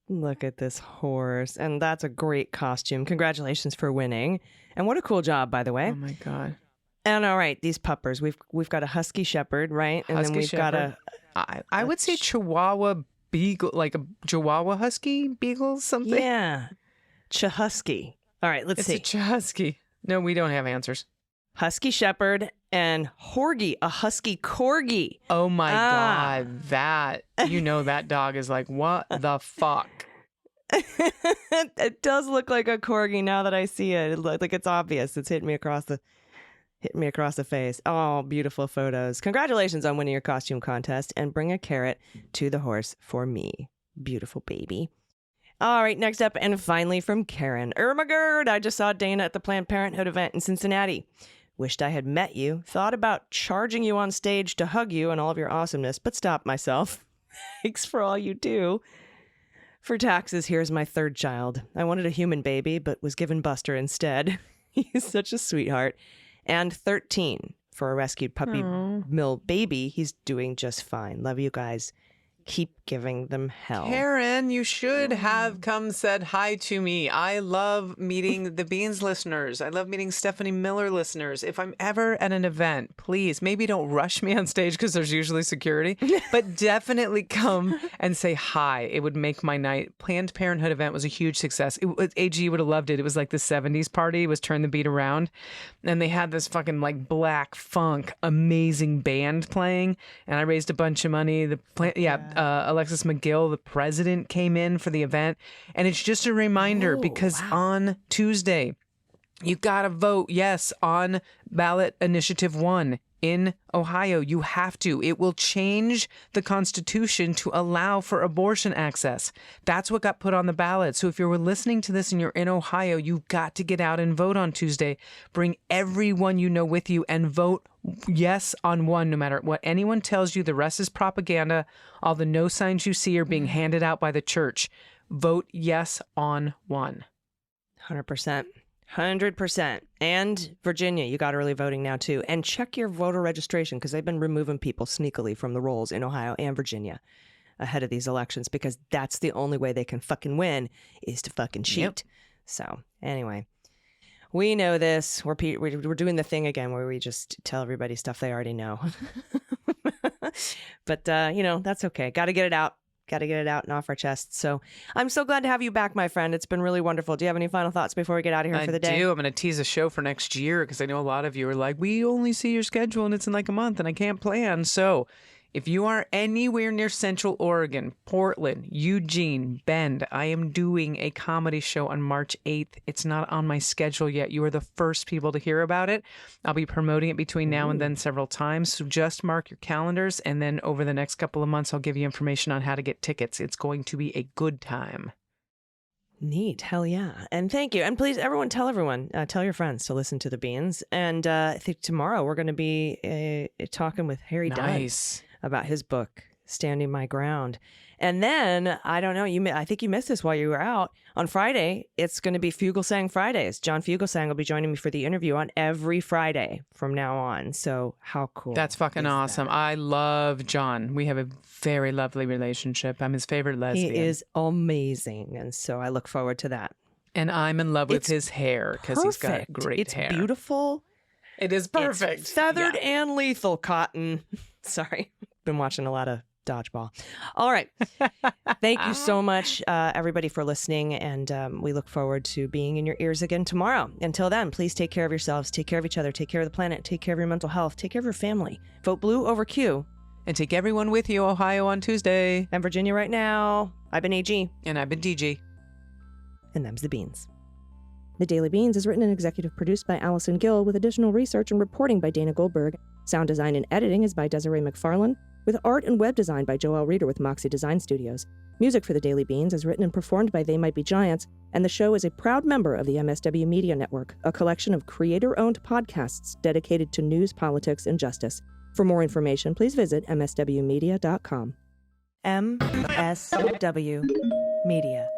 Look at this horse. And that's a great costume. Congratulations for winning. And what a cool job, by the way. Oh, my God. And all right, these puppers. We've got a Husky Shepherd, right? And Husky then we've Shepherd. I would say Chihuahua Beagle, like a Chihuahua Husky Beagle, something. Yeah. Chahusky. All right, let's see. It's a Chahusky. No, we don't have answers. Husky Shepherd and Horgie, a Husky Corgi. Oh my God, that dog is like, what the fuck? It does look like a Corgi now that I see it. It looks like it's obvious. It's hitting me across the face. Oh, beautiful photos. Congratulations on winning your costume contest, and bring a carrot to the horse for me. Beautiful baby. All right, next up, and finally from Karen. Ermagerd, I just saw Dana at the Planned Parenthood event in Cincinnati. Wished I had met you. Thought about charging you on stage to hug you and all of your awesomeness, but stopped myself. Thanks for all you do. For taxes, here's my third child. I wanted a human baby, but was given Buster instead. He's such a sweetheart. And 13 for a rescued puppy mill baby. He's doing just fine. Love you guys. Keep giving them hell. Karen, you should have come said hi to me. I love meeting the Beans listeners. I love meeting Stephanie Miller listeners. If I'm ever at an event, please, maybe don't rush me on stage because there's usually security, but definitely come and say hi. It would make my night. Planned Parenthood event was a huge success. AG would have loved it. It was like the 70s party. It was Turn the Beat Around. And they had this fucking like black funk, amazing band playing. And I raised a bunch of money. Alexis McGill, the president, came in for the event. And it's just a reminder because on Tuesday, you got to vote yes on ballot initiative 1 in Ohio. You have to. It will change the Constitution to allow for abortion access. That's what got put on the ballot. So if you're listening to this and you're in Ohio, you've got to get out and vote on Tuesday. Bring everyone you know with you and vote yes on one, no matter what anyone tells you. The rest is propaganda. All the no signs you see are being handed out by the church. Vote yes on one. 100%. 100%. And Virginia, you got early voting now too. And check your voter registration, because they've been removing people sneakily from the rolls in Ohio and Virginia ahead of these elections, because that's the only way they can fucking win is to fucking cheat. Yep. So anyway, we know this. We're doing the thing again where we just tell everybody stuff they already know. But, that's okay. Got to get it out. Got to get it out and off our chests. So I'm so glad to have you back, my friend. It's been really wonderful. Do you have any final thoughts before we get out of here for the day? I do. I'm going to tease a show for next year, because I know a lot of you are like, we only see your schedule and it's in like a month and I can't plan. So if you are anywhere near Central Oregon, Portland, Eugene, Bend, I am doing a comedy show on March 8th. It's not on my schedule yet. You are the first people to hear about it. I'll be promoting it between now and then several times. So just mark your calendars. And then over the next couple of months, I'll give you information on how to get tickets. It's going to be a good time. Neat. Hell yeah. And thank you. And please, everyone, tell your friends to listen to the Beans. And I think tomorrow we're going to be talking with Harry Nice. Dunn about his book, Standing My Ground. And then, I don't know, I think you missed this while you were out. On Friday, it's going to be Fugelsang Fridays. John Fugelsang will be joining me for the interview on every Friday from now on. So how cool. That's fucking awesome. That? I love John. We have a very lovely relationship. I'm his favorite lesbian. He is amazing. And so I look forward to that. And I'm in love with his hair, because he's got great hair. It's beautiful. It is perfect. It's feathered and lethal cotton. Sorry. Been watching a lot of dodgeball. All right. Thank you so much, everybody, for listening. And we look forward to being in your ears again tomorrow. Until then, please take care of yourselves. Take care of each other. Take care of the planet. Take care of your mental health. Take care of your family. Vote blue over Q. And take everyone with you, Ohio on Tuesday. And Virginia right now. I've been AG. And I've been DG. And them's the Beans. The Daily Beans is written and executive produced by Allison Gill, with additional research and reporting by Dana Goldberg. Sound design and editing is by Desiree McFarlane, with art and web design by Joelle Reeder with Moxie Design Studios. Music for The Daily Beans is written and performed by They Might Be Giants, and the show is a proud member of the MSW Media Network, a collection of creator-owned podcasts dedicated to news, politics, and justice. For more information, please visit mswmedia.com. MSW Media.